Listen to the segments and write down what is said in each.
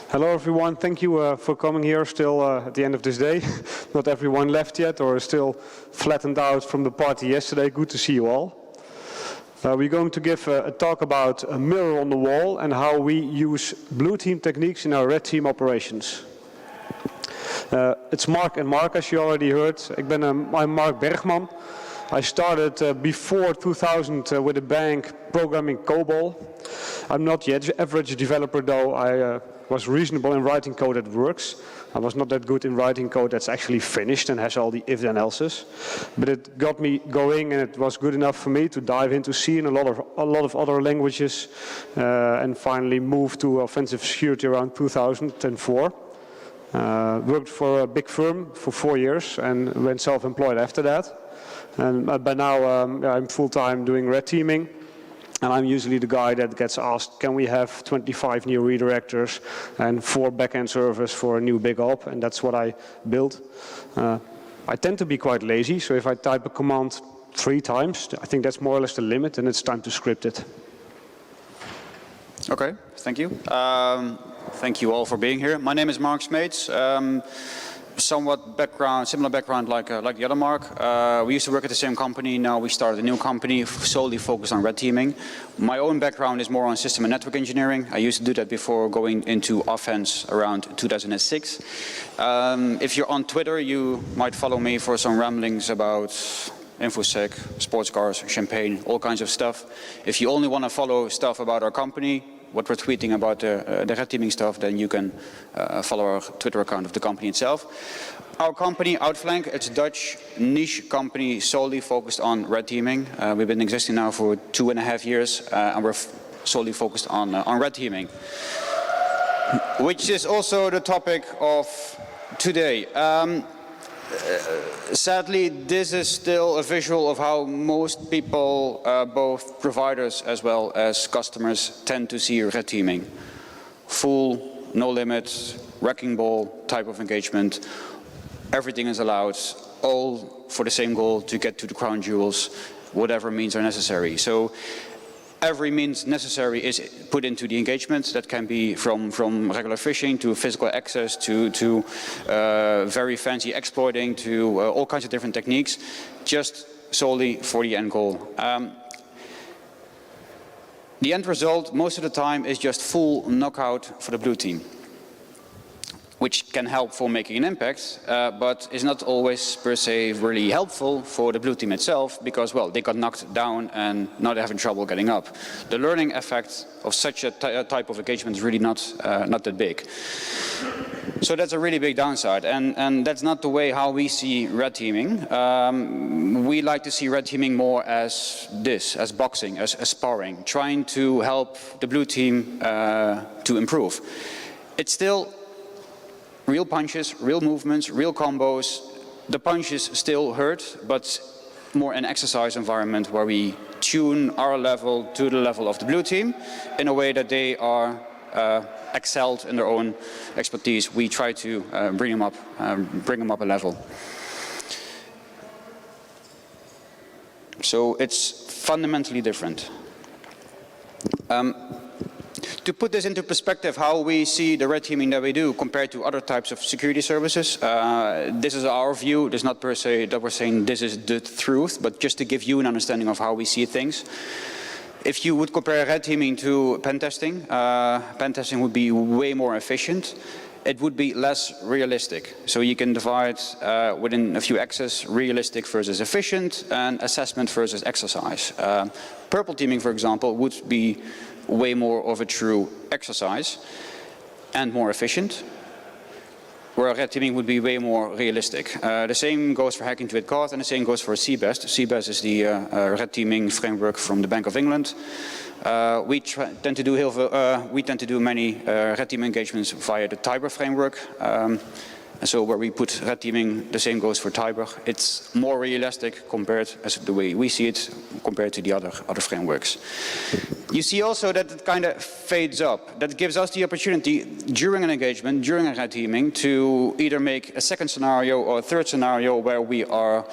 Hello everyone, thank you for coming here still at the end of this day. Not everyone left yet or is still flattened out from the party yesterday. Good to see you all. We're going to give a talk about a mirror on the wall and how we use blue team techniques in our red team operations. It's Mark and Mark, as you already heard. I'm Mark Bergman. I started before 2000 with a bank programming COBOL. I'm not yet an average developer though. I was reasonable in writing code that works. I was not that good in writing code that's actually finished and has all the ifs and elses. But it got me going and it was good enough for me to dive into C and a lot of other languages and finally moved to offensive security around 2004. Worked for a big firm for 4 years and went self-employed after that. And by now I'm full-time doing red teaming. And I'm usually the guy that gets asked, can we have 25 new redirectors and 4 backend servers for a new big op? And that's what I build. I tend to be quite lazy, so if I type a command 3 times, I think that's more or less the limit, and it's time to script it. Okay, thank you. Thank you all for being here. My name is Marc Smeets. Somewhat similar background like the other Mark. We used to work at the same company. Now we started a new company solely focused on red teaming. My own background is more on system and network engineering. I used to do that before going into offense around 2006. If you're on Twitter, you might follow me for some ramblings about InfoSec, sports cars, champagne, all kinds of stuff. If you only want to follow stuff about our company, what we're tweeting about the red teaming stuff, then you can follow our Twitter account of the company itself. Our company, Outflank, it's a Dutch niche company solely focused on red teaming. We've been existing now for 2.5 years and we're solely focused on red teaming. Which is also the topic of today. Sadly, this is still a visual of how most people, both providers as well as customers, tend to see red teaming. Full, no limits, wrecking ball type of engagement. Everything is allowed, all for the same goal, to get to the crown jewels, whatever means are necessary. So every means necessary is put into the engagement. That can be from regular phishing to physical access to very fancy exploiting to all kinds of different techniques, just solely for the end goal. The end result most of the time is just full knockout for the blue team, which can help for making an impact, but is not always per se really helpful for the blue team itself because, well, they got knocked down and now they're having trouble getting up. The learning effect of such a type of engagement is really not that big. So that's a really big downside, and that's not the way how we see red teaming. We like to see red teaming more as this, as boxing, as sparring, trying to help the blue team to improve. It's still real punches, real movements, real combos. The punches still hurt, but more an exercise environment where we tune our level to the level of the blue team in a way that they are excelled in their own expertise. We try to bring them up a level. So it's fundamentally different. To put this into perspective, how we see the red teaming that we do compared to other types of security services, this is our view. It's not per se that we're saying this is the truth, but just to give you an understanding of how we see things. If you would compare red teaming to pen testing would be way more efficient. It would be less realistic. So you can divide within a few axes, realistic versus efficient, and assessment versus exercise. Purple teaming, for example, would be way more of a true exercise and more efficient, where red teaming would be way more realistic. The same goes for hacking to hit card, and the same goes for CBEST. CBEST is the red teaming framework from the Bank of England. We tend to do many red team engagements via the Tiber framework. So where we put red teaming, the same goes for Tiber. It's more realistic compared, as the way we see it, compared to the other frameworks. You see also that it kind of fades up. That gives us the opportunity during an engagement, during a red teaming, to either make a second scenario or a third scenario where we are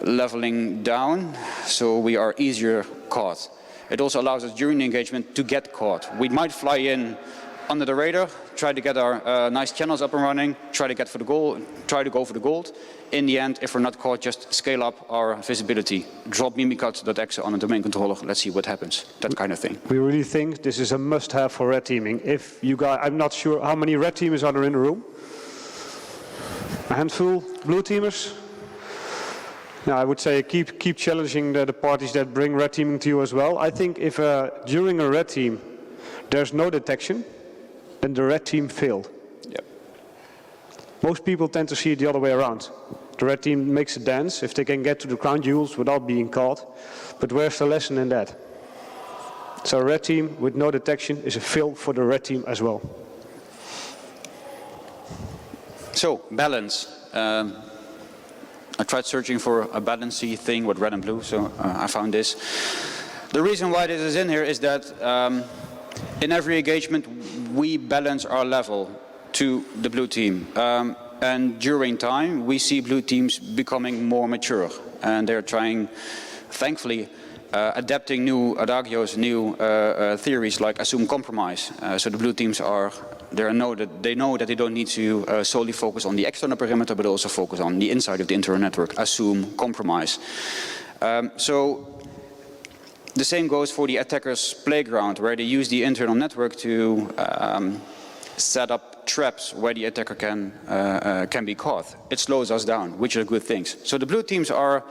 leveling down, so we are easier caught. It also allows us during the engagement to get caught. We might fly in under the radar, try to get our nice channels up and running, try to go for the gold. In the end, if we're not caught, just scale up our visibility. Drop mimikatz.exe on a domain controller, let's see what happens, that kind of thing. We really think this is a must-have for red teaming. If you guys, I'm not sure how many red teamers are there in the room. A handful, blue teamers? Yeah, I would say keep challenging the parties that bring red teaming to you as well. I think if during a red team there's no detection, then the red team failed. Yep. Most people tend to see it the other way around. The red team makes a dance if they can get to the crown jewels without being caught. But where's the lesson in that? So a red team with no detection is a fail for the red team as well. So, balance. I tried searching for a balancey thing with red and blue, so I found this. The reason why this is in here is that in every engagement we balance our level to the blue team. And during time we see blue teams becoming more mature, and they're trying, thankfully, adapting new adagios, new theories like assume compromise. So the blue teams they know that they don't need to solely focus on the external perimeter, but also focus on the inside of the internal network. Assume compromise. So the same goes for the attacker's playground, where they use the internal network to set up traps where the attacker can be caught. It slows us down, which are good things. So the blue teams are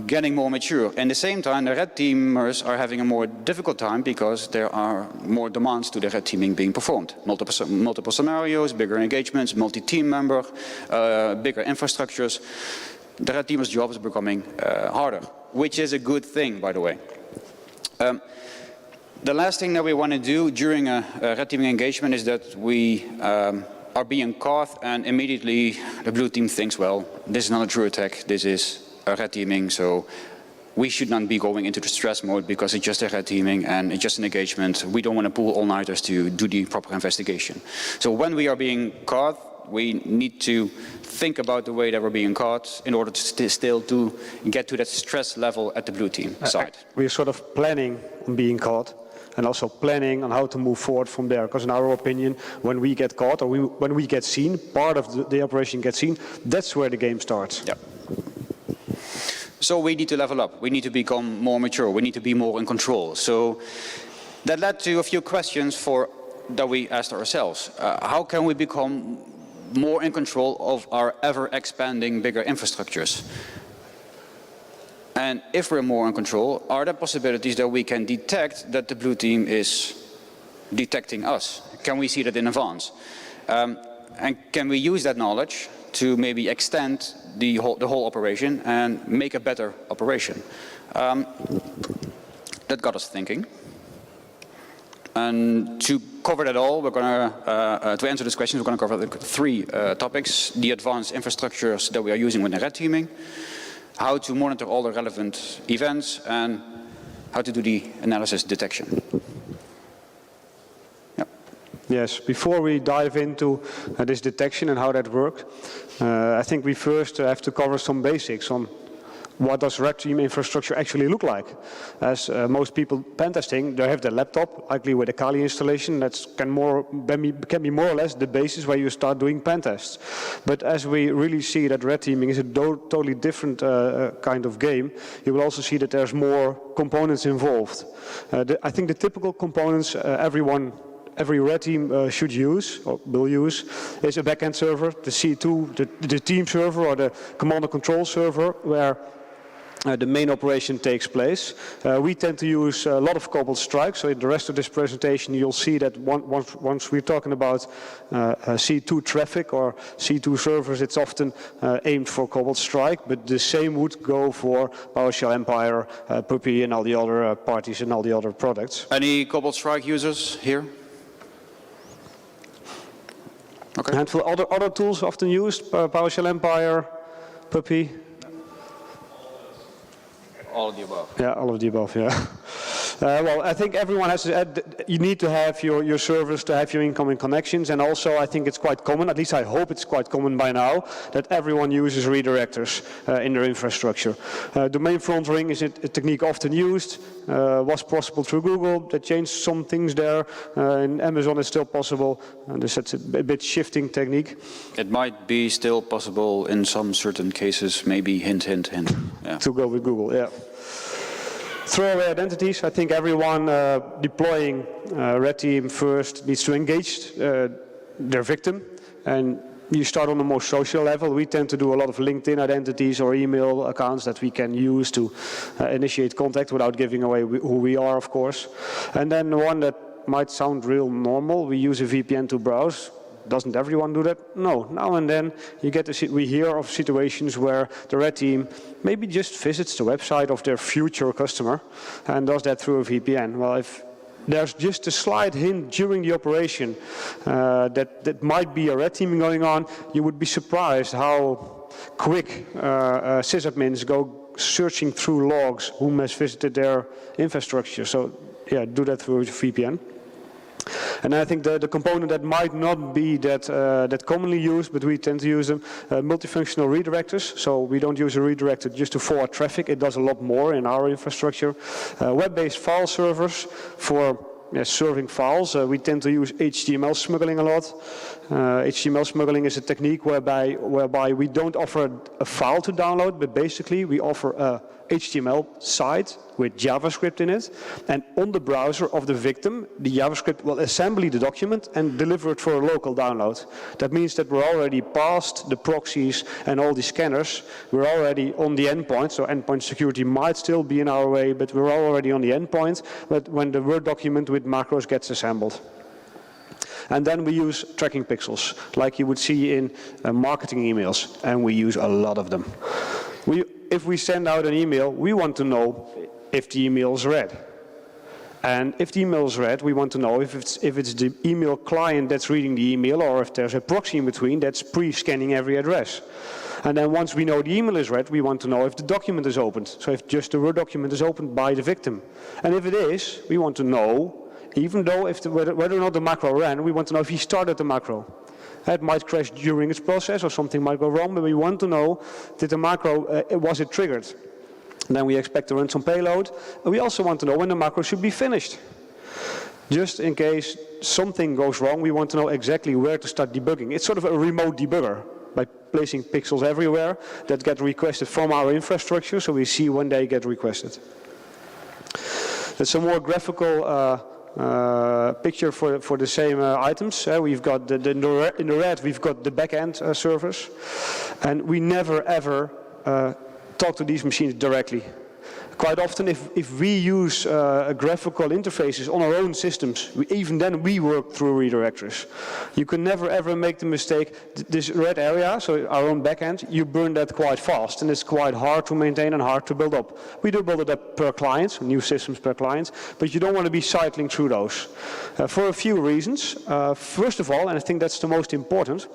getting more mature. And at the same time, the red teamers are having a more difficult time because there are more demands to the red teaming being performed. Multiple scenarios, bigger engagements, multi-team member, bigger infrastructures. The red teamers' job is becoming harder, which is a good thing, by the way. The last thing that we want to do during a red teaming engagement is that we are being caught, and immediately the blue team thinks, well, this is not a true attack, this is a red teaming, so we should not be going into the stress mode because it's just a red teaming and it's just an engagement. We don't want to pull all-nighters to do the proper investigation. So when we are being caught, we need to think about the way that we're being caught in order to still get to that stress level at the blue team side. We're sort of planning on being caught, and also planning on how to move forward from there. Because in our opinion, when we get caught or when we get seen, part of the operation gets seen, that's where the game starts. Yep. So we need to level up. We need to become more mature. We need to be more in control. So that led to a few questions that we asked ourselves. How can we become more in control of our ever-expanding bigger infrastructures? And if we're more in control, are there possibilities that we can detect that the blue team is detecting us? Can we see that in advance? And can we use that knowledge to maybe extend the whole operation and make a better operation? That got us thinking. And to cover that all, we're going to answer this question, we're going to cover three topics: the advanced infrastructures that we are using with the red teaming, how to monitor all the relevant events, and how to do the analysis detection. Yep. Yes, before we dive into this detection and how that works, I think we first have to cover some basics on what does red team infrastructure actually look like. As most people pen testing, they have their laptop, likely with a Kali installation. That can be more or less the basis where you start doing pen tests. But as we really see that red teaming is a totally different kind of game, you will also see that there's more components involved. I think the typical components every red team should use, or will use, is a backend server, the C2, the team server, or the command and control server, where the main operation takes place. We tend to use a lot of CobolStrike, so in the rest of this presentation you'll see that once we're talking about C2 traffic or C2 servers, it's often aimed for CobolStrike, but the same would go for PowerShell Empire, Puppy, and all the other parties and all the other products. Any CobolStrike users here? Okay. A handful of other tools often used, PowerShell Empire, Puppy. All of the above. Yeah, all of the above, yeah. Well, I think everyone has to you need to have your servers to have your incoming connections, and also I think it's quite common, at least I hope it's quite common by now, that everyone uses redirectors in their infrastructure. Domain front ring is a technique often used, was possible through Google, they changed some things there, in Amazon it's still possible, and it's a bit shifting technique. It might be still possible in some certain cases, maybe hint, hint, hint. Yeah. To go with Google, yeah. Throwaway identities, I think everyone deploying Red Team first needs to engage their victim, and you start on the more social level. We tend to do a lot of LinkedIn identities or email accounts that we can use to initiate contact without giving away who we are, of course. And then the one that might sound real normal, we use a VPN to browse. Doesn't everyone do that? No. Now and then you get we hear of situations where the Red Team maybe just visits the website of their future customer and does that through a VPN. Well, if there's just a slight hint during the operation that might be a Red Teaming going on, you would be surprised how quick sysadmins go searching through logs who has visited their infrastructure. So yeah, do that through a VPN. And I think the component that might not be that commonly used, but we tend to use them, multifunctional redirectors. So we don't use a redirector just to forward traffic. It does a lot more in our infrastructure. Web-based file servers for serving files. We tend to use HTML smuggling a lot. HTML smuggling is a technique whereby we don't offer a file to download, but basically we offer a HTML site with JavaScript in it, and on the browser of the victim, the JavaScript will assembly the document and deliver it for a local download. That means that we're already past the proxies and all the scanners. We're already on the endpoint, so endpoint security might still be in our way, but we're already on the endpoint when the Word document with macros gets assembled. And then we use tracking pixels, like you would see in marketing emails, and we use a lot of them. If we send out an email, we want to know if the email is read. And if the email is read, we want to know if it's the email client that's reading the email, or if there's a proxy in between that's pre-scanning every address. And then once we know the email is read, we want to know if the document is opened. So if just the Word document is opened by the victim. And if it is, we want to know, even though whether or not the macro ran, we want to know if he started the macro. It might crash during its process, or something might go wrong, but we want to know, did the macro, was it triggered? And then we expect to run some payload. And we also want to know when the macro should be finished. Just in case something goes wrong, we want to know exactly where to start debugging. It's sort of a remote debugger by placing pixels everywhere that get requested from our infrastructure, so we see when they get requested. There's some more graphical picture for the same items. We've got in the red, we've got the back-end servers, and we never ever talk to these machines directly. Quite often, if we use graphical interfaces on our own systems, even then we work through redirectors. You can never ever make the mistake, this red area, so our own backend, you burn that quite fast, and it's quite hard to maintain and hard to build up. We do build it up per client, new systems per client, but you don't want to be cycling through those. For a few reasons. First of all, and I think that's the most important,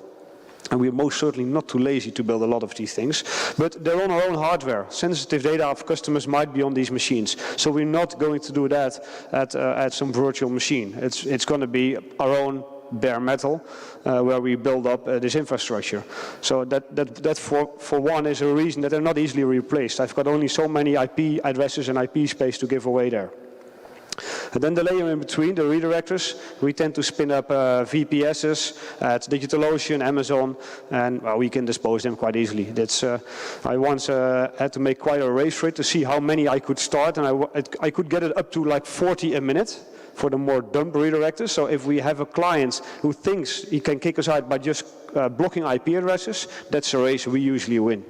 and we're most certainly not too lazy to build a lot of these things, but they're on our own hardware. Sensitive data of customers might be on these machines. So we're not going to do that at some virtual machine. It's going to be our own bare metal where we build up this infrastructure. So that for one is a reason that they're not easily replaced. I've got only so many IP addresses and IP space to give away there. And then the layer in between, the redirectors, we tend to spin up VPSs at DigitalOcean, Amazon, and well, we can dispose them quite easily. That's, I once had to make quite a race for it to see how many I could start, and I could get it up to like 40 a minute for the more dumb redirectors. So if we have a client who thinks he can kick us out by just blocking IP addresses, that's a race we usually win.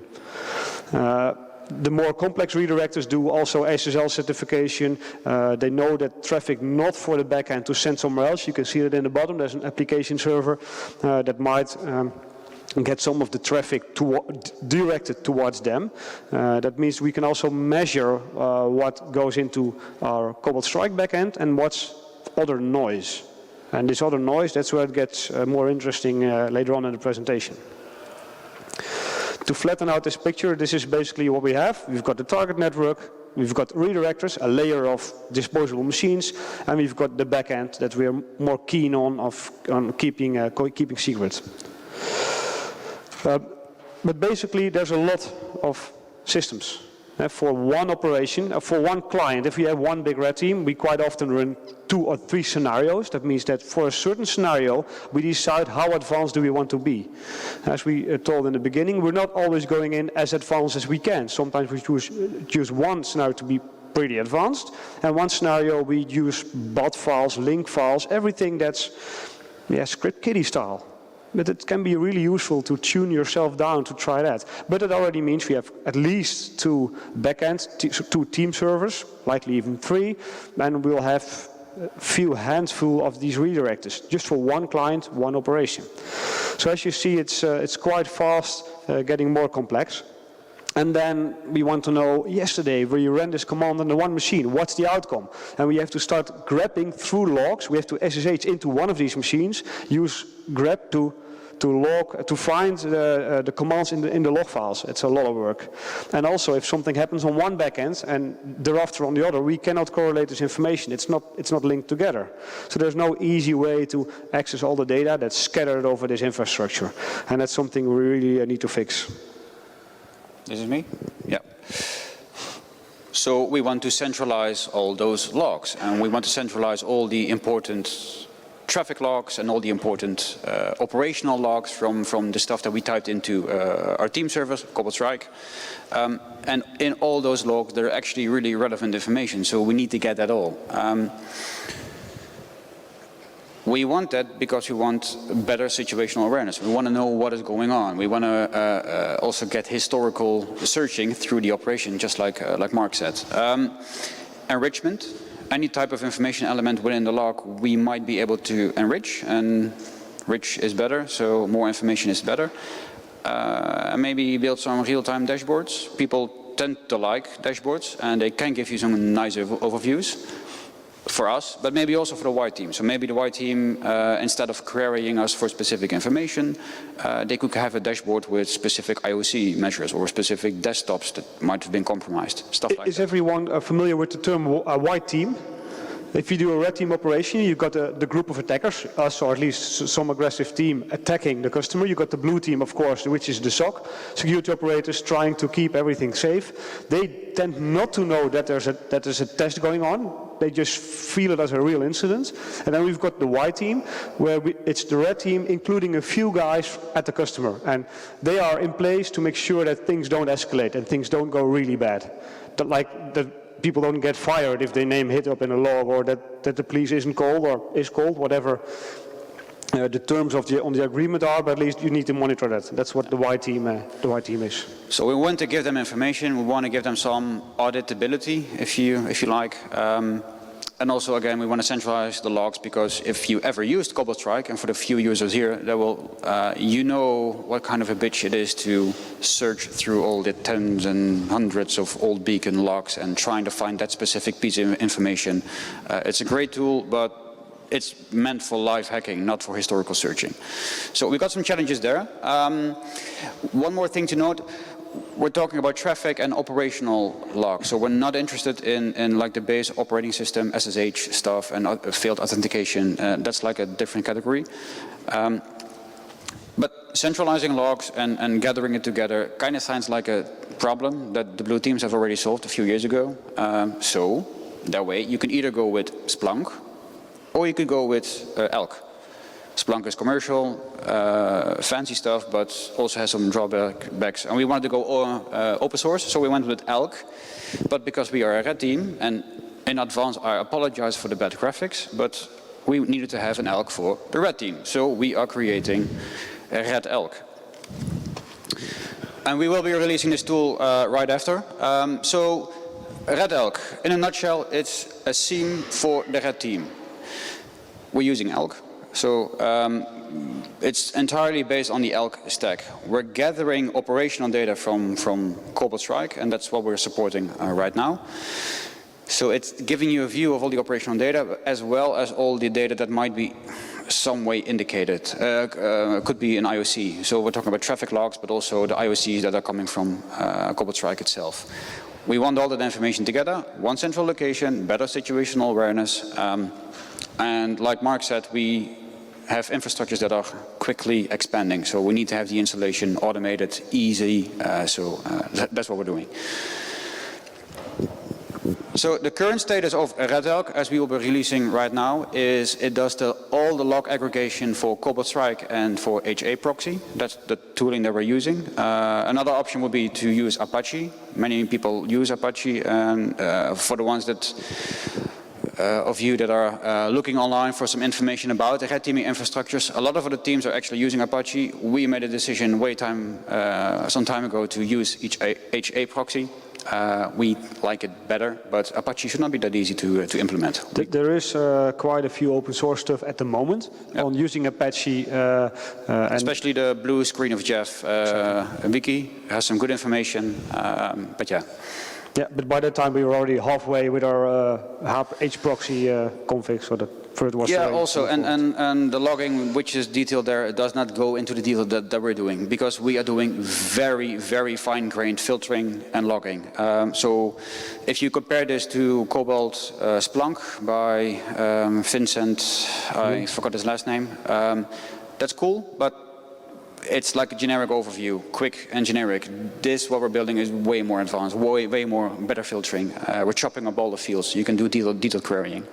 The more complex redirectors do also SSL certification. They know that traffic not for the backend to send somewhere else. You can see it in the bottom. There's an application server that might get some of the traffic directed towards them. That means we can also measure what goes into our CobolStrike backend and what's other noise. And this other noise, that's where it gets more interesting later on in the presentation. To flatten out this picture, this is basically what we have. We've got the target network, we've got redirectors, a layer of disposable machines, and we've got the back end that we're more keen on keeping secret. But basically, there's a lot of systems. For one operation, for one client, if we have one big red team, we quite often run 2 or 3 scenarios. That means that for a certain scenario, we decide how advanced do we want to be. As we told in the beginning, we're not always going in as advanced as we can. Sometimes we choose one scenario to be pretty advanced, and one scenario we use bot files, link files, everything that's script kiddie style. But it can be really useful to tune yourself down to try that. But it already means we have at least 2 backends, 2 team servers, likely even 3, and we'll have a few handful of these redirectors, just for one client, one operation. So as you see, it's quite fast, getting more complex. And then we want to know, yesterday, where you ran this command on the one machine, what's the outcome? And we have to start grabbing through logs. We have to SSH into one of these machines, use grep to find the commands in the log files. It's a lot of work. And also, if something happens on one backend and thereafter on the other, we cannot correlate this information. It's not linked together. So there's no easy way to access all the data that's scattered over this infrastructure. And that's something we really need to fix. This is me? Yeah. So we want to centralize all those logs, and we want to centralize all the important traffic logs and all the important operational logs from the stuff that we typed into our team service, CobolStrike. And in all those logs, there are actually really relevant information, so we need to get that all. We want that because we want better situational awareness. We want to know what is going on. We want to also get historical searching through the operation, just like Mark said. Enrichment, any type of information element within the log, we might be able to enrich, and rich is better, so more information is better. And maybe build some real-time dashboards. People tend to like dashboards, and they can give you some nice overviews. For us, but maybe also for the white team. So maybe the white team, instead of querying us for specific information, they could have a dashboard with specific IOC measures or specific desktops that might have been compromised, stuff like that. Is everyone familiar with the term white team? If you do a red team operation, you've got the group of attackers, us or at least some aggressive team attacking the customer. You've got the blue team, of course, which is the SOC, security operators trying to keep everything safe. They tend not to know that there's a test going on. They just feel it as a real incident. And then we've got the white team, where it's the red team, including a few guys at the customer. And they are in place to make sure that things don't escalate and things don't go really bad. People don't get fired if their name hit up in a log, or that the police isn't called or is called, whatever the terms on the agreement are, but at least you need to monitor that. That's what the white team is. So we want to give them information, we want to give them some auditability, if you like. And also, again, we want to centralize the logs, because if you ever used CobolStrike, and for the few users here, they will, you know what kind of a bitch it is to search through all the tens and hundreds of old beacon logs and trying to find that specific piece of information. It's a great tool, but it's meant for live hacking, not for historical searching. So we got some challenges there. One more thing to note. We're talking about traffic and operational logs, so we're not interested in like the base operating system, SSH stuff, and field authentication. That's like a different category. But centralizing logs and gathering it together kind of sounds like a problem that the blue teams have already solved a few years ago. So that way you can either go with Splunk, or you could go with Elk. Splunk is commercial, fancy stuff, but also has some drawbacks. And we wanted to go open source, so we went with Elk. But because we are a red team, and in advance I apologize for the bad graphics, but we needed to have an Elk for the red team. So we are creating a Red Elk. And we will be releasing this tool right after. So Red Elk, in a nutshell, it's a SIEM for the red team. We're using Elk. So it's entirely based on the Elk stack. We're gathering operational data from CobolStrike, and that's what we're supporting right now. So it's giving you a view of all the operational data, as well as all the data that might be some way indicated. Could be an IOC. So we're talking about traffic logs, but also the IOCs that are coming from CobolStrike itself. We want all that information together, one central location, better situational awareness, and like Mark said, we have infrastructures that are quickly expanding, so we need to have the installation automated, easy, that's what we're doing. So the current status of RedElk, as we will be releasing right now, is it does all the log aggregation for CobolStrike and for HA proxy. That's the tooling that we're using. Another option would be to use Apache. Many people use Apache, and for the ones that of you that are looking online for some information about the red teaming infrastructures, a lot of other teams are actually using Apache. We made a decision some time ago to use HA proxy. We like it better, but Apache should not be that easy to implement. There is quite a few open source stuff at the moment on using Apache. Especially the blue screen of Jeff wiki has some good information, but yeah. Yeah, but by that time we were already halfway with our hproxy config, so that first was... Yeah, also, and the logging, which is detailed there, does not go into the detail that we're doing, because we are doing very, very fine-grained filtering and logging. So if you compare this to Cobalt Splunk by Vincent, I forgot his last name, that's cool, but it's like a generic overview, quick and generic. This, what we're building, is way more advanced, way more better filtering. We're chopping up all the fields, so you can do detailed querying.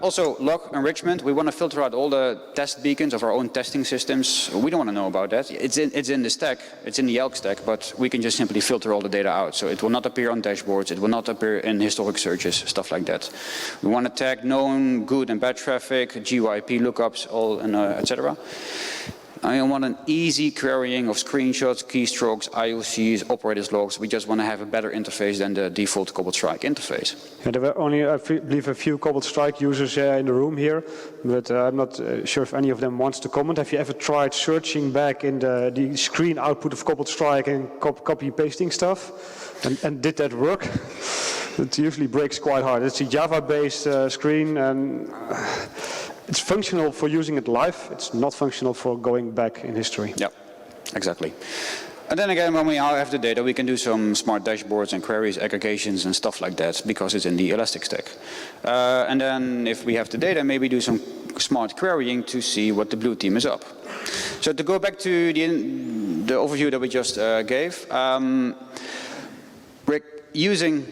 Also, log enrichment. We want to filter out all the test beacons of our own testing systems. We don't want to know about that. It's in the stack, it's in the ELK stack, but we can just simply filter all the data out. So it will not appear on dashboards, it will not appear in historic searches, stuff like that. We want to tag known good and bad traffic, GYP lookups, etc. I want an easy querying of screenshots, keystrokes, IOCs, operators logs. We just want to have a better interface than the default CobolStrike interface. Yeah, there were only, I believe, a few CobolStrike users in the room here, but I'm not sure if any of them wants to comment. Have you ever tried searching back in the screen output of CobolStrike and copy pasting stuff? And did that work? It usually breaks quite hard. It's a Java-based screen, and it's functional for using it live. It's not functional for going back in history. Yeah, exactly. And then again, when we have the data, we can do some smart dashboards and queries, aggregations and stuff like that, because it's in the Elastic stack. And then if we have the data, maybe do some smart querying to see what the blue team is up. So to go back to the overview that we just gave, we're using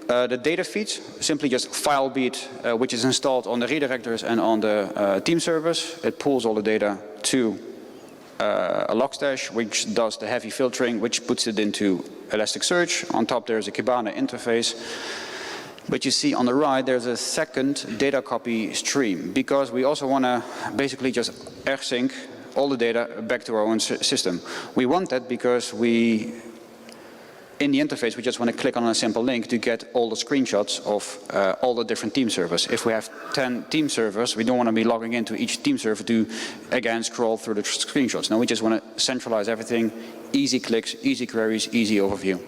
the data feeds, simply just file beat, which is installed on the redirectors and on the team servers. It pulls all the data to a Logstash, which does the heavy filtering, which puts it into Elasticsearch. On top there's a Kibana interface. But you see on the right there's a second data copy stream, because we also want to basically just rsync all the data back to our own system. We want that because in the interface, we just want to click on a simple link to get all the screenshots of all the different team servers. If we have 10 team servers, we don't want to be logging into each team server to, again, scroll through the screenshots. No, we just want to centralize everything, easy clicks, easy queries, easy overview.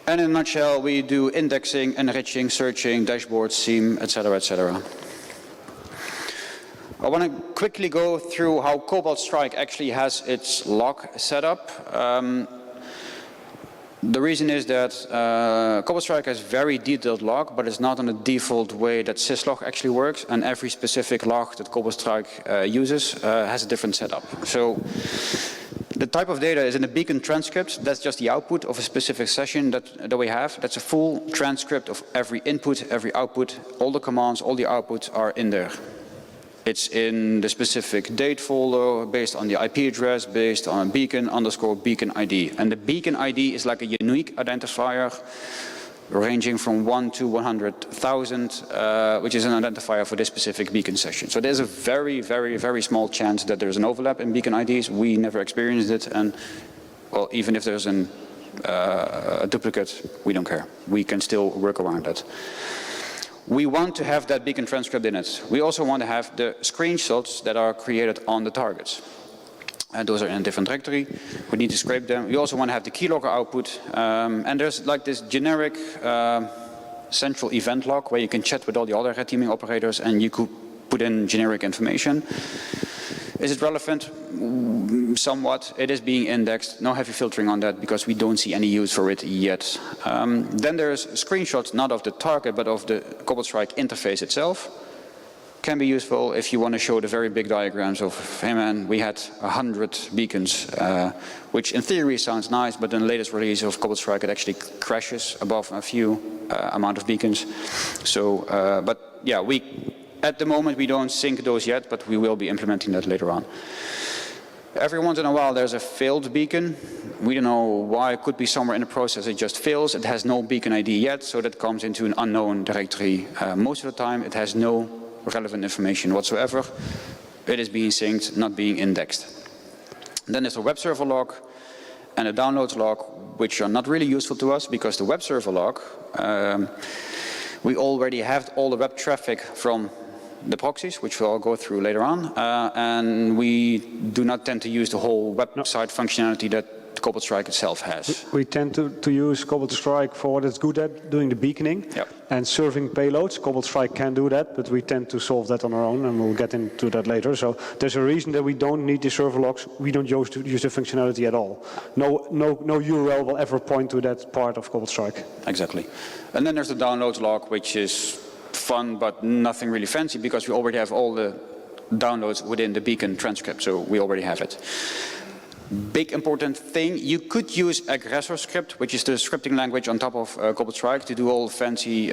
And in a nutshell, we do indexing, enriching, searching, dashboards, SIEM, etc., etc. I want to quickly go through how CobolStrike actually has its log setup. The reason is that CobolStrike has very detailed log, but it's not in the default way that syslog actually works, and every specific log that CobolStrike uses has a different setup. So the type of data is in a beacon transcript. That's just the output of a specific session that we have. That's a full transcript of every input, every output. All the commands, all the outputs are in there. It's in the specific date folder, based on the IP address, based on beacon _ beacon ID. And the beacon ID is like a unique identifier ranging from 1 to 100,000, which is an identifier for this specific beacon session. So there's a very, very, very small chance that there's an overlap in beacon IDs. We never experienced it, and well, even if there's a duplicate, we don't care. We can still work around that. We want to have that beacon transcript in it. We also want to have the screenshots that are created on the targets. And those are in a different directory. We need to scrape them. We also want to have the keylogger output. And there's like this generic central event log where you can chat with all the other red teaming operators and you could put in generic information. Is it relevant? Somewhat. It is being indexed. No heavy filtering on that because we don't see any use for it yet. Then there's screenshots, not of the target, but of the CobolStrike interface itself. Can be useful if you want to show the very big diagrams of, hey man, we had 100 beacons, which in theory sounds nice, but in the latest release of CobolStrike it actually crashes above a few amount of beacons. So, but yeah, at the moment we don't sync those yet, but we will be implementing that later on. Every once in a while there's a failed beacon. We don't know why. It could be somewhere in the process it just fails. It has no beacon ID yet, so that comes into an unknown directory. Most of the time it has no relevant information whatsoever. It is being synced, not being indexed. Then there's a web server log and a downloads log, which are not really useful to us because the web server log, we already have all the web traffic from the proxies, which we'll go through later on, and we do not tend to use the whole website functionality that CobolStrike itself has. We tend to use CobolStrike for what it's good at, doing the beaconing and serving payloads. CobolStrike can do that, but we tend to solve that on our own, and we'll get into that later. So there's a reason that we don't need the server logs. We don't use the functionality at all. No URL will ever point to that part of CobolStrike. Exactly. And then there's the downloads log, which is fun, but nothing really fancy because we already have all the downloads within the beacon transcript, so we already have it. Big important thing, you could use AggressorScript, which is the scripting language on top of CobolStrike to do all fancy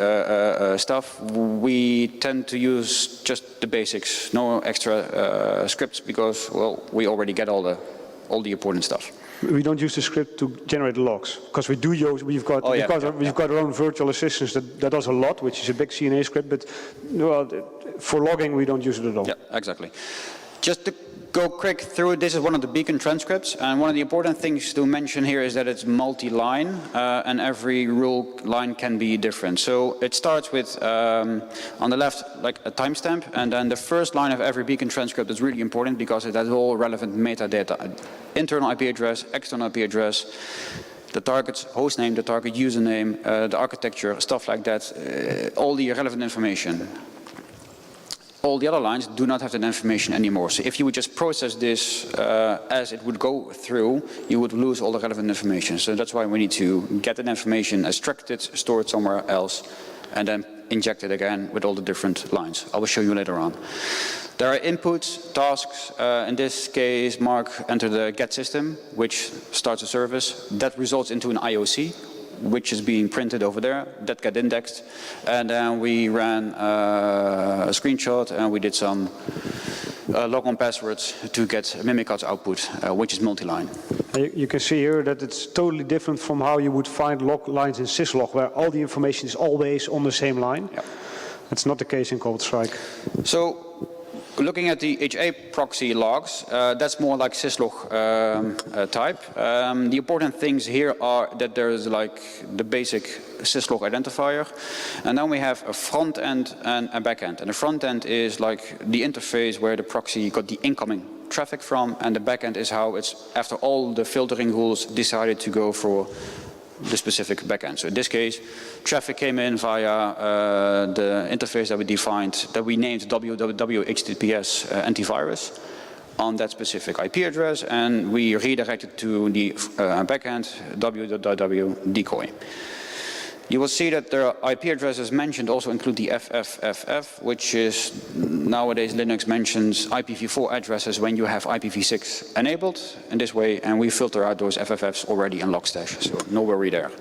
stuff. We tend to use just the basics, no extra scripts because, well, we already get all the important stuff. We don't use the script to generate logs because we do use. We've got our own virtual assistants that does a lot, which is a big CNA script. But well, for logging, we don't use it at all. Yeah, exactly. Just to go quick through, this is one of the beacon transcripts, and one of the important things to mention here is that it's multi-line, and every rule line can be different. So it starts with, on the left, like a timestamp, and then the first line of every beacon transcript is really important because it has all relevant metadata. Internal IP address, external IP address, the target's hostname, the target username, the architecture, stuff like that, all the relevant information. All the other lines do not have that information anymore. So if you would just process this as it would go through, you would lose all the relevant information. So that's why we need to get that information, extract it, store it somewhere else, and then inject it again with all the different lines. I will show you later on. There are inputs, tasks. In this case, Mark entered the get system, which starts a service. That results into an IOC, which is being printed over there, that got indexed. And then we ran a screenshot and we did some logon passwords to get Mimikatz output, which is multi-line. You can see here that it's totally different from how you would find log lines in syslog, where all the information is always on the same line. Yep. That's not the case in CobolStrike. So, looking at the HA proxy logs, that's more like syslog type. The important things here are that there is like the basic syslog identifier, and then we have a front end and a back end. And the front end is like the interface where the proxy got the incoming traffic from, and the back end is how it's, after all the filtering rules, decided to go for the specific backend. So in this case, traffic came in via the interface that we defined, that we named www HTTPS antivirus on that specific IP address, and we redirected to the backend www decoy. You will see that the IP addresses mentioned also include the FFFF, which is nowadays Linux mentions IPv4 addresses when you have IPv6 enabled in this way, and we filter out those FFFs already in Logstash, so no worry there.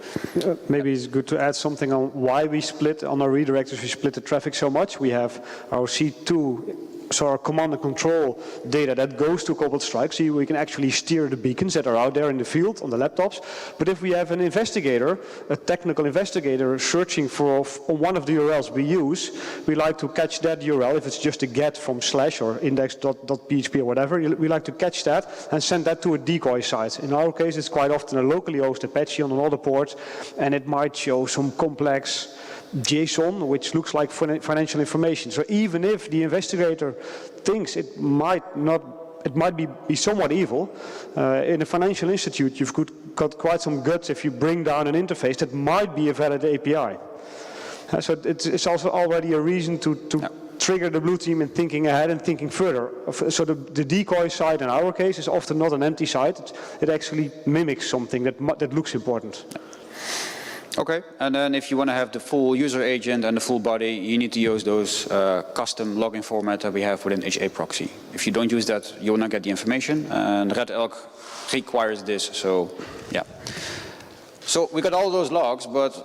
Maybe it's good to add something on why we split on our redirectors. We split the traffic so much. We have our C2. So our command and control data that goes to CobolStrike, so we can actually steer the beacons that are out there in the field on the laptops. But if we have an investigator, a technical investigator searching for one of the URLs we use, we like to catch that URL. If it's just a get from / or index.php or whatever, we like to catch that and send that to a decoy site. In our case, it's quite often a locally hosted Apache on another port, and it might show some complex JSON, which looks like financial information. So even if the investigator thinks it might be somewhat evil, in a financial institute, you've got quite some guts if you bring down an interface that might be a valid API. So it's also already a reason to trigger the blue team in thinking ahead and thinking further. So the decoy side in our case is often not an empty side. It actually mimics something that looks important. Okay, and then if you want to have the full user agent and the full body, you need to use those custom login format that we have within HA proxy. If you don't use that, you will not get the information, and RedElk requires this, so yeah. So we got all those logs, but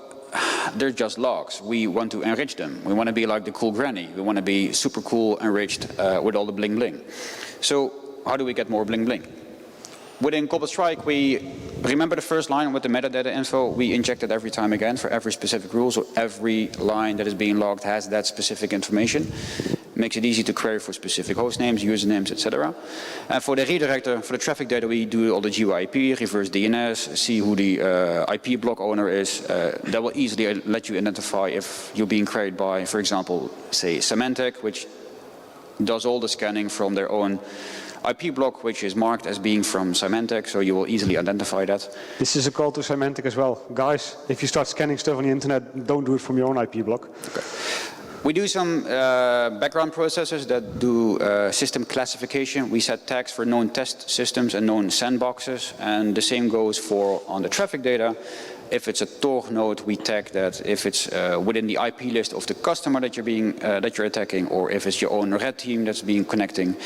they're just logs. We want to enrich them. We want to be like the cool granny. We want to be super cool, enriched with all the bling bling. So how do we get more bling bling? Within CobolStrike, we remember the first line with the metadata info. We inject it every time again for every specific rule. So every line that is being logged has that specific information. Makes it easy to query for specific host names, usernames, etc. And for the redirector, for the traffic data, we do all the GUIP, reverse DNS, see who the IP block owner is. That will easily let you identify if you're being queried by, for example, say Symantec, which does all the scanning from their own IP block, which is marked as being from Symantec, so you will easily identify that. This is a call to Symantec as well. Guys, if you start scanning stuff on the internet, don't do it from your own IP block. Okay. We do some background processes that do system classification. We set tags for known test systems and known sandboxes, and the same goes for on the traffic data. If it's a Tor node, we tag that. If it's within the IP list of the customer that you're attacking, or if it's your own red team that's being connecting,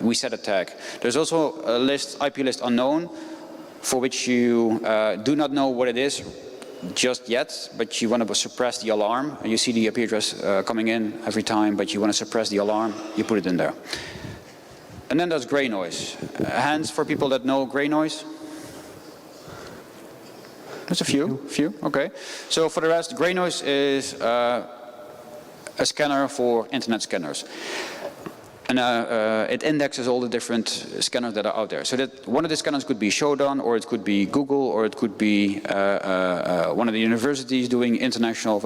we set a tag. There's also a list, IP list unknown, for which you do not know what it is just yet, but you want to suppress the alarm. You see the IP address coming in every time, but you want to suppress the alarm. You put it in there. And then there's gray noise. Hands for people that know gray noise. There's a few, okay. So for the rest, gray noise is a scanner for internet scanners. And it indexes all the different scanners that are out there. So that one of the scanners could be Shodan, or it could be Google, or it could be one of the universities doing international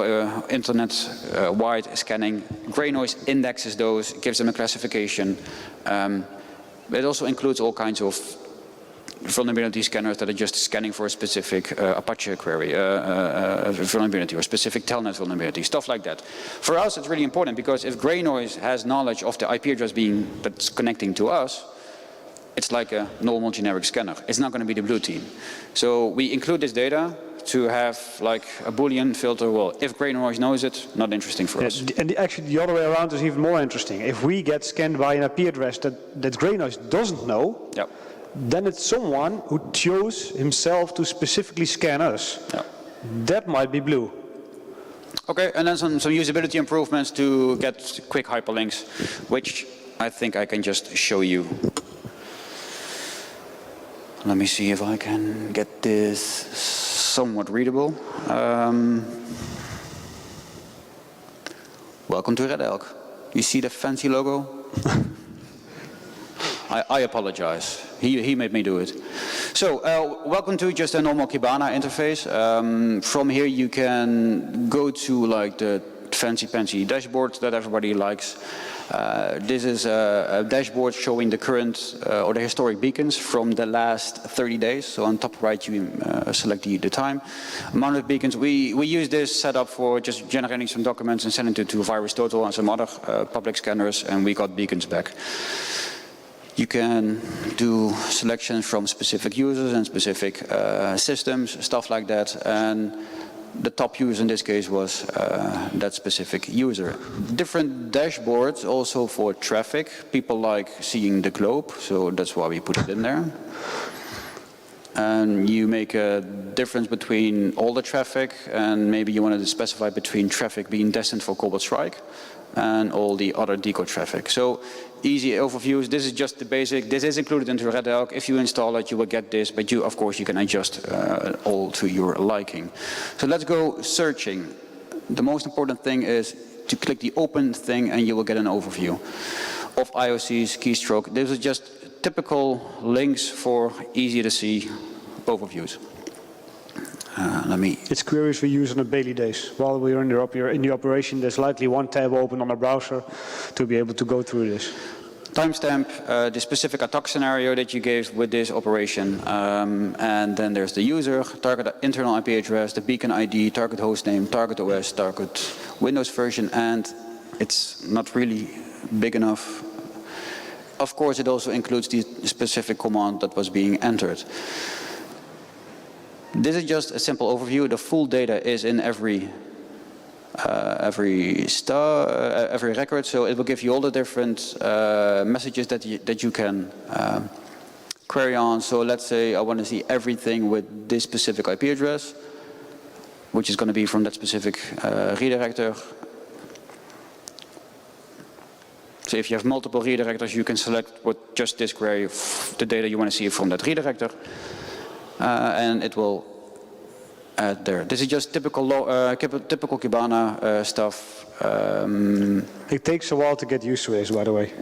internet-wide scanning. Gray noise indexes those, gives them a classification. It also includes all kinds of vulnerability scanners that are just scanning for a specific Apache query vulnerability or specific telnet vulnerability, stuff like that. For us, it's really important because if gray noise has knowledge of the IP address that's connecting to us, it's like a normal generic scanner. It's not going to be the blue team. So we include this data to have like a Boolean filter. Well, if gray noise knows it, not interesting for us. And actually the other way around is even more interesting. If we get scanned by an IP address that gray noise doesn't know, yep, then it's someone who chose himself to specifically scan us. Yeah. That might be blue. Okay, and then some usability improvements to get quick hyperlinks, which I think I can just show you. Let me see if I can get this somewhat readable. Welcome to RedElk. You see the fancy logo? I apologize. He made me do it. So, welcome to just a normal Kibana interface. From here you can go to like the fancy dashboard that everybody likes. This is a dashboard showing the current or the historic beacons from the last 30 days. So on top right you select the time. Amount of beacons. We use this setup for just generating some documents and sending it to VirusTotal and some other public scanners, and we got beacons back. You can do selections from specific users and specific systems, stuff like that. And the top user in this case was that specific user. Different dashboards also for traffic. People like seeing the globe, so that's why we put it in there. And you make a difference between all the traffic, and maybe you wanted to specify between traffic being destined for CobolStrike and all the other decode traffic. So easy overviews. This is just the basic. This is included into RedElk. If you install it, you will get this, but of course, you can adjust all to your liking. So let's go searching. The most important thing is to click the open thing, and you will get an overview of IOC's keystroke. These are just typical links for easy to see overviews. It's queries we use on a daily basis. While we're in the operation, there's likely one tab open on a browser to be able to go through this. Timestamp the specific attack scenario that you gave with this operation, and then there's the user, target internal IP address, the beacon ID, target host name, target OS, target Windows version, and it's not really big enough. Of course, it also includes the specific command that was being entered. This is just a simple overview. The full data is in every record, so it will give you all the different messages that you can query on. So let's say I want to see everything with this specific IP address, which is going to be from that specific redirector. So if you have multiple redirectors, you can select with just this query the data you want to see from that redirector, and it will add there. This is just typical Kibana stuff. It takes a while to get used to this, by the way.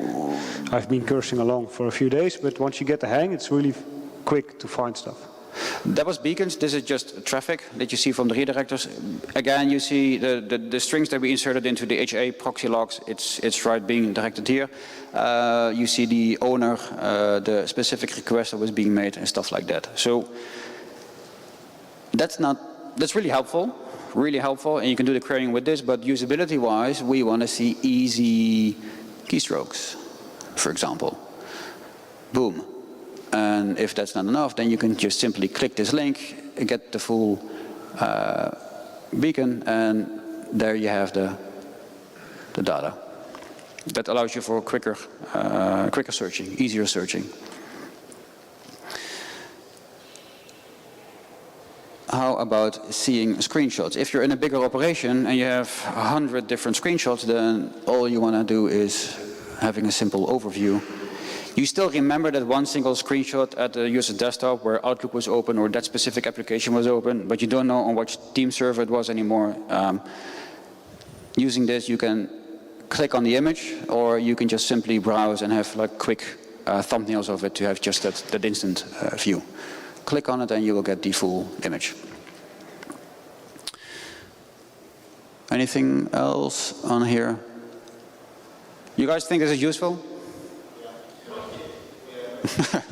I've been cursing along for a few days, but once you get the hang, it's really quick to find stuff. That was beacons. This is just traffic that you see from the redirectors. Again, you see the strings that we inserted into the HA proxy logs. It's right being directed here. You see the owner, the specific request that was being made, and stuff like that. So that's really helpful, and you can do the querying with this. But usability-wise, we want to see easy keystrokes, for example. Boom. And if that's not enough, then you can just simply click this link, get the full beacon, and there you have the data. That allows you for quicker searching, easier searching. How about seeing screenshots? If you're in a bigger operation and you have 100 different screenshots, then all you want to do is having a simple overview. You still remember that one single screenshot at the user desktop where Outlook was open or that specific application was open, but you don't know on which team server it was anymore. Using this, you can click on the image, or you can just simply browse and have like quick thumbnails of it to have just that instant view. Click on it and you will get the full image. Anything else on here? You guys think this is useful?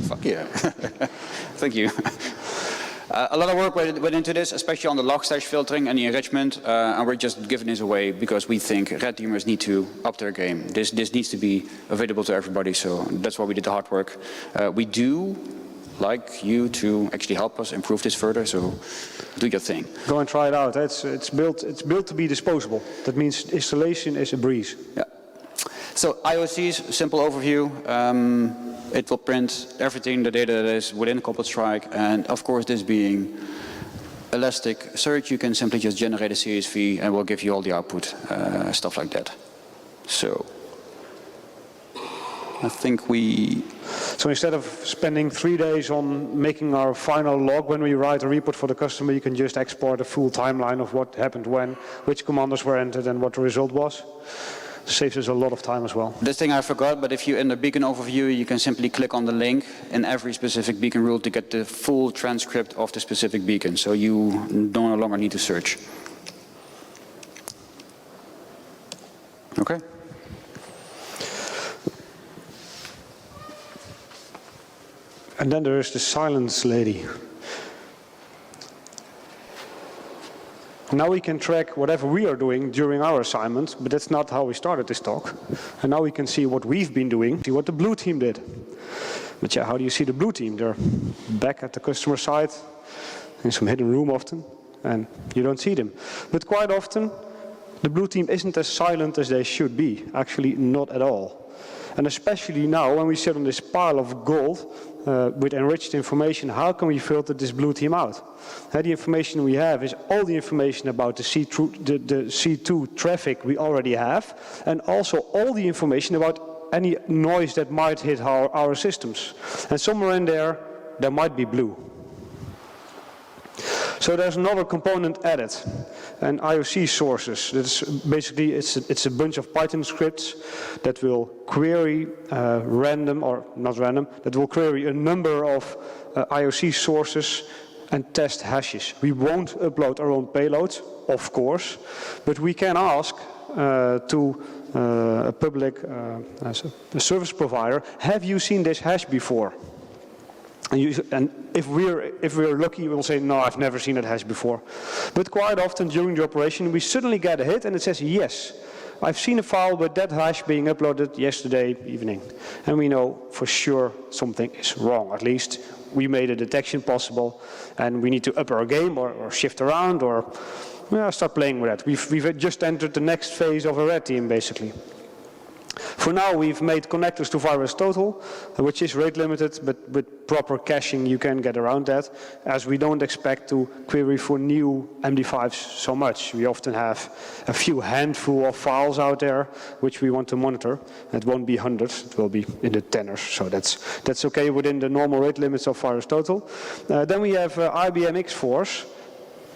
Fuck yeah. Thank you. A lot of work went into this, especially on the log stash filtering and the enrichment, and we're just giving this away because we think red teamers need to up their game. This needs to be available to everybody, so that's why we did the hard work. We do like you to actually help us improve this further, so do your thing. Go and try it out. It's built to be disposable. That means installation is a breeze. Yeah. So IOCs, simple overview. It will print everything, the data that is within CobolStrike, and of course this being Elasticsearch, you can simply just generate a CSV and we'll give you all the output, stuff like that. So I think we... So instead of spending 3 days on making our final log when we write a report for the customer, you can just export a full timeline of what happened when, which commandos were entered and what the result was. Saves us a lot of time as well. This thing I forgot, but if you're in the beacon overview, you can simply click on the link in every specific beacon rule to get the full transcript of the specific beacon, so you no longer need to search. Okay. And then there is the silence lady. Now we can track whatever we are doing during our assignment, but that's not how we started this talk. And now we can see what we've been doing, see what the blue team did. But yeah, how do you see the blue team? They're back at the customer side, in some hidden room often, and you don't see them. But quite often, the blue team isn't as silent as they should be. Actually, not at all. And especially now, when we sit on this pile of gold with enriched information, how can we filter this blue team out? The information we have is all the information about the C2 traffic we already have, and also all the information about any noise that might hit our systems. And somewhere in there, there might be blue. So there's another component added, and IOC sources. That's basically, it's a bunch of Python scripts that will query random, or not random, that will query a number of IOC sources and test hashes. We won't upload our own payloads, of course, but we can ask to a public a service provider, have you seen this hash before? And if we're lucky, we'll say, no, I've never seen that hash before. But quite often during the operation, we suddenly get a hit and it says, yes, I've seen a file with that hash being uploaded yesterday evening, and we know for sure something is wrong. At least we made a detection possible, and we need to up our game or shift around or start playing with that. We've just entered the next phase of a red team, basically. For now, we've made connectors to VirusTotal, which is rate limited, but with proper caching you can get around that, as we don't expect to query for new MD5s so much. We often have a few handful of files out there which we want to monitor. It won't be hundreds, it will be in the tenors, so that's okay within the normal rate limits of VirusTotal. Then we have IBM X-Force.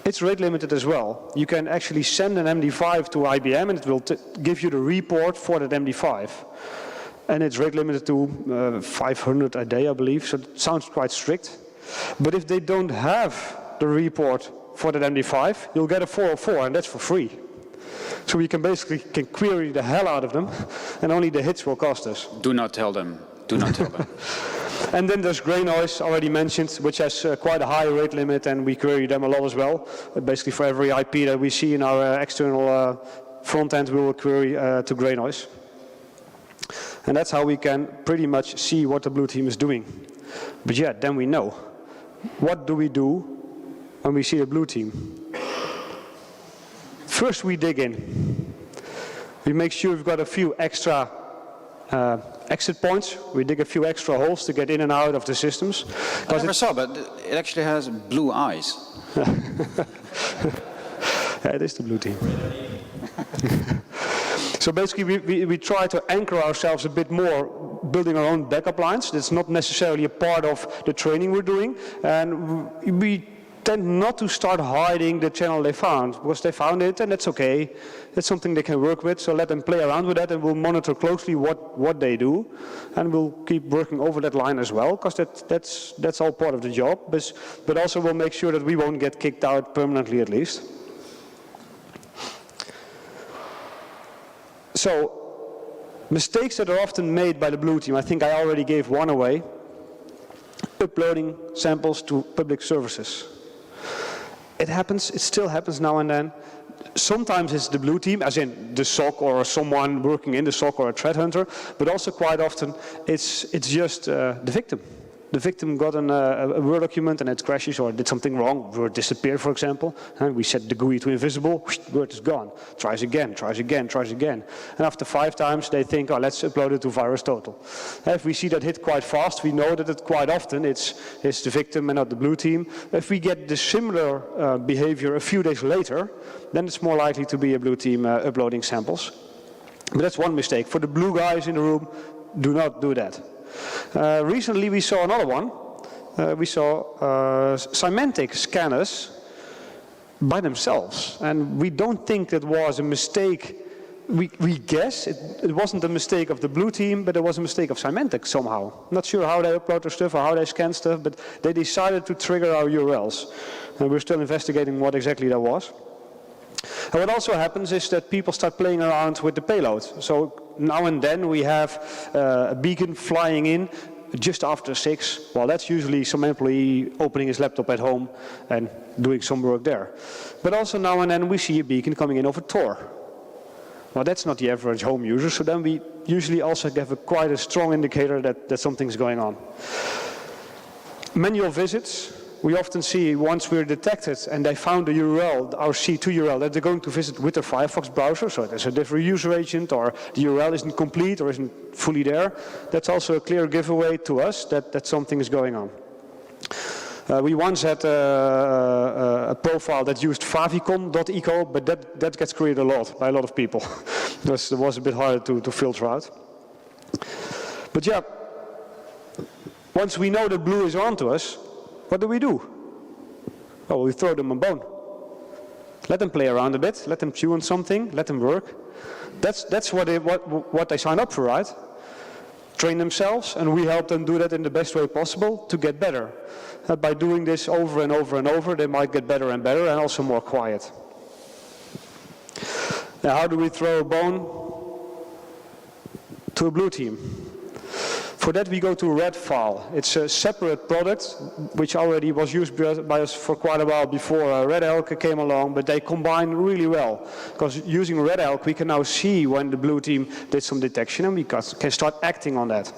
It's rate limited as well. You can actually send an MD5 to IBM and it will give you the report for that MD5. And it's rate limited to 500 a day, I believe, so it sounds quite strict. But if they don't have the report for that MD5, you'll get a 404, and that's for free. So we can basically query the hell out of them, and only the hits will cost us. Do not tell them. Do not tell them. And then there's gray noise, already mentioned, which has quite a high rate limit, and we query them a lot as well. Basically for every IP that we see in our external front end, we will query to gray noise. And that's how we can pretty much see what the blue team is doing. But yeah, then we know. What do we do when we see a blue team? First we dig in. We make sure we've got a few extra exit points. We dig a few extra holes to get in and out of the systems. I never saw, but it actually has blue eyes. Yeah, it is the blue team. So basically we try to anchor ourselves a bit more, building our own backup lines. That's not necessarily a part of the training we're doing. And we tend not to start hiding the channel they found, because they found it and that's okay. It's something they can work with, so let them play around with that, and we'll monitor closely what they do, and we'll keep working over that line as well, because that's all part of the job, but also we'll make sure that we won't get kicked out permanently at least. So, mistakes that are often made by the blue team, I think I already gave one away: uploading samples to public services. It happens, it still happens now and then. Sometimes it's the blue team, as in the SOC or someone working in the SOC or a threat hunter, but also quite often it's just the victim. The victim got a Word document and it crashes, or did something wrong, Word disappeared, for example, and we set the GUI to invisible, Word is gone. Tries again, tries again, tries again. And after 5 times they think, oh, let's upload it to VirusTotal. If we see that hit quite fast, we know that it quite often it's the victim and not the blue team. If we get the similar behavior a few days later, then it's more likely to be a blue team uploading samples. But that's one mistake. For the blue guys in the room, do not do that. Recently we saw another one. We saw Symantec scanners by themselves, and we don't think that was a mistake. We guess it wasn't a mistake of the blue team, but it was a mistake of Symantec somehow. Not sure how they upload their stuff or how they scan stuff, but they decided to trigger our URLs, and we're still investigating what exactly that was. And what also happens is that people start playing around with the payload. So now and then we have a beacon flying in just after 6. Well, that's usually some employee opening his laptop at home and doing some work there. But also now and then we see a beacon coming in over Tor. Well, that's not the average home user, so then we usually also have quite a strong indicator that something's going on. Manual visits. We often see once we're detected and they found the URL, our C2 URL, that they're going to visit with their Firefox browser, so there's a different user agent or the URL isn't complete or isn't fully there. That's also a clear giveaway to us that something is going on. We once had a profile that used favicon.eco, but that gets created a lot by a lot of people. It was a bit harder to filter out. But yeah, once we know that blue is on to us, what do? Well, we throw them a bone. Let them play around a bit, let them chew on something, let them work. That's what they sign up for, right? Train themselves, and we help them do that in the best way possible to get better. By doing this over and over and over, they might get better and better and also more quiet. Now, how do we throw a bone to a blue team? For that we go to RedFoul. It's a separate product which already was used by us for quite a while before Red Elk came along, but they combine really well. Because using Red Elk we can now see when the blue team did some detection and we can start acting on that.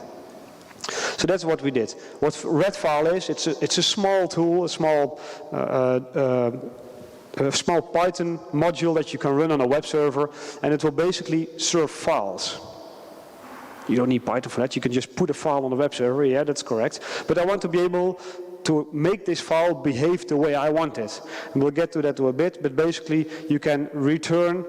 So that's what we did. What RedFoul is, it's a small tool, a small Python module that you can run on a web server, and it will basically serve files. You don't need Python for that, you can just put a file on the web server, yeah, that's correct. But I want to be able to make this file behave the way I want it. And we'll get to that in a bit, but basically you can return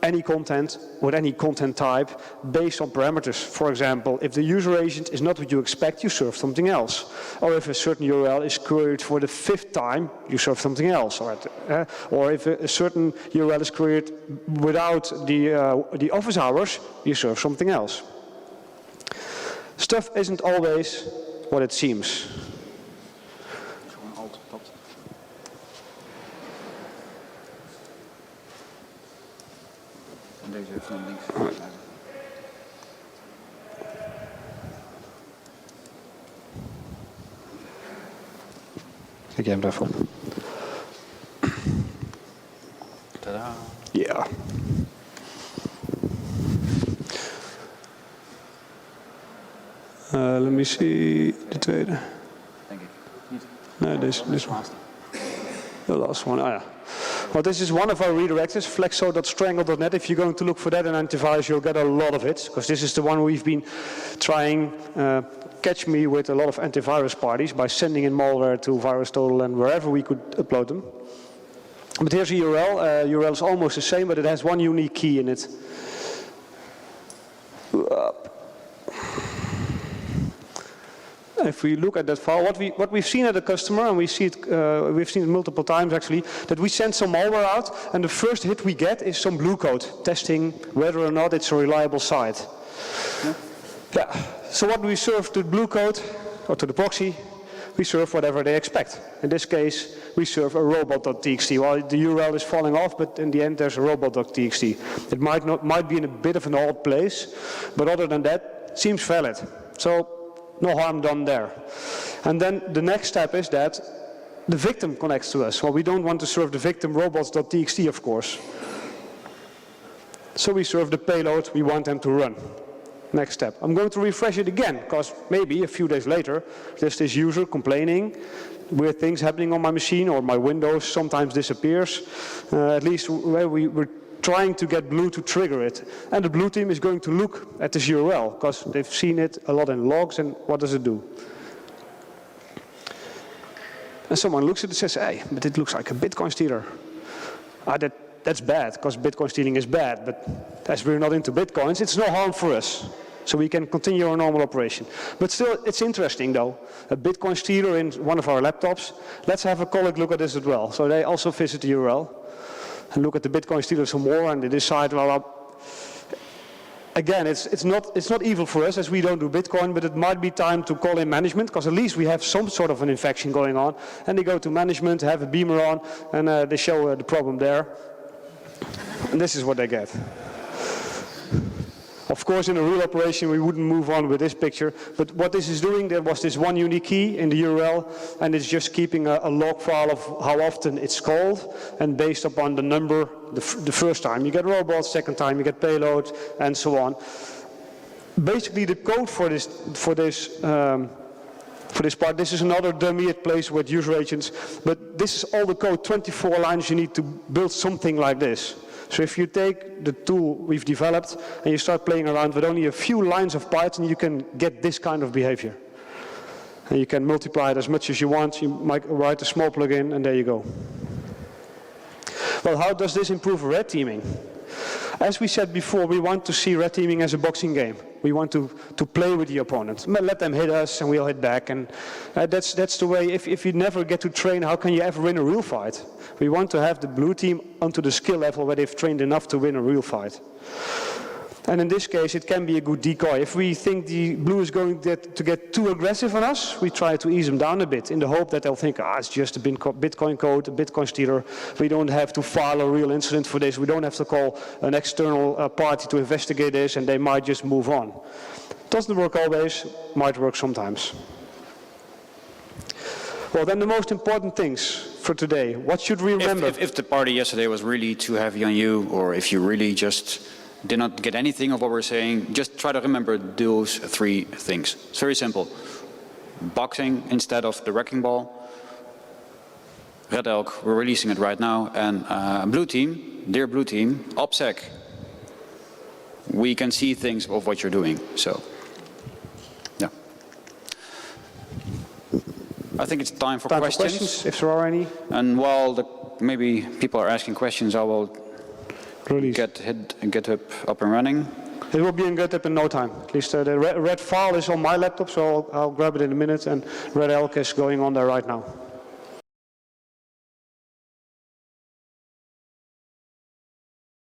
any content with any content type based on parameters. For example, if the user agent is not what you expect, you serve something else. Or if a certain URL is queried for the 5th time, you serve something else. Or if a certain URL is queried without the office hours, you serve something else. Stuff isn't always what it seems. Deze van links. Zet jij hem er even op. Tadaa. Ja. Let me see, de tweede. Denk ik. Niet. Nee, deze one. The last one, yeah. Well, this is one of our redirectors, flexo.strangle.net. If you're going to look for that in antivirus, you'll get a lot of it, because this is the one we've been trying catch me with a lot of antivirus parties by sending in malware to VirusTotal and wherever we could upload them. But here's a URL. URL is almost the same, but it has one unique key in it. If we look at that file, what we've seen at the customer, and we see it, we've seen it multiple times actually, that we send some malware out, and the first hit we get is some blue code, testing whether or not it's a reliable site. Yeah. So what do we serve to the blue code, or to the proxy? We serve whatever they expect. In this case, we serve a robot.txt. Well, the URL is falling off, but in the end there's a robot.txt. It might be in a bit of an odd place, but other than that, it seems valid. So no harm done there. And then the next step is that the victim connects to us. Well, we don't want to serve the victim robots.txt, of course. So we serve the payload we want them to run. Next step. I'm going to refresh it again, because maybe a few days later, there's this user complaining, weird things happening on my machine, or my Windows sometimes disappears. At least we're trying to get Blue to trigger it. And the Blue team is going to look at this URL, because they've seen it a lot in logs, and what does it do? And someone looks at it and says, hey, but it looks like a Bitcoin stealer. That's bad, because Bitcoin stealing is bad, but as we're not into Bitcoins, it's no harm for us. So we can continue our normal operation. But still, it's interesting though. A Bitcoin stealer in one of our laptops. Let's have a colleague look at this as well. So they also visit the URL and look at the Bitcoin stealer some more, and they decide, well, again, it's not evil for us as we don't do Bitcoin, but it might be time to call in management, because at least we have some sort of an infection going on. And they go to management, have a beamer on, and they show the problem there. And this is what they get. Of course, in a real operation, we wouldn't move on with this picture. But what this is doing, there was this one unique key in the URL, and it's just keeping a log file of how often it's called, and based upon the number, the first time you get robots, second time you get payload, and so on. Basically, the code for this part, this is another dummy, it plays with user agents, but this is all the code, 24 lines you need to build something like this. So if you take the tool we've developed and you start playing around with only a few lines of Python, you can get this kind of behavior. And you can multiply it as much as you want. You might write a small plugin, and there you go. Well, how does this improve red teaming? As we said before, we want to see red teaming as a boxing game. We want to play with the opponent. Let them hit us and we'll hit back. And that's the way, if you never get to train, how can you ever win a real fight? We want to have the blue team onto the skill level where they've trained enough to win a real fight. And in this case, it can be a good decoy. If we think the blue is going to get too aggressive on us, we try to ease them down a bit in the hope that they'll think, it's just a Bitcoin code, a Bitcoin stealer. We don't have to file a real incident for this. We don't have to call an external party to investigate this, and they might just move on. Doesn't work always, might work sometimes. Well, then the most important things for today. What should we remember? If the party yesterday was really too heavy on you, or if you really just did not get anything of what we're saying, just try to remember those 3 things. It's very simple. Boxing instead of the wrecking ball. Red Elk, we're releasing it right now. And Blue Team, dear Blue Team, OPSEC. We can see things of what you're doing. So, yeah. I think it's time for questions. If there are any. And while maybe people are asking questions, I will get GitHub up and running. It will be in GitHub in no time. At least the RedFoul is on my laptop, so I'll grab it in a minute, and Red Elk is going on there right now.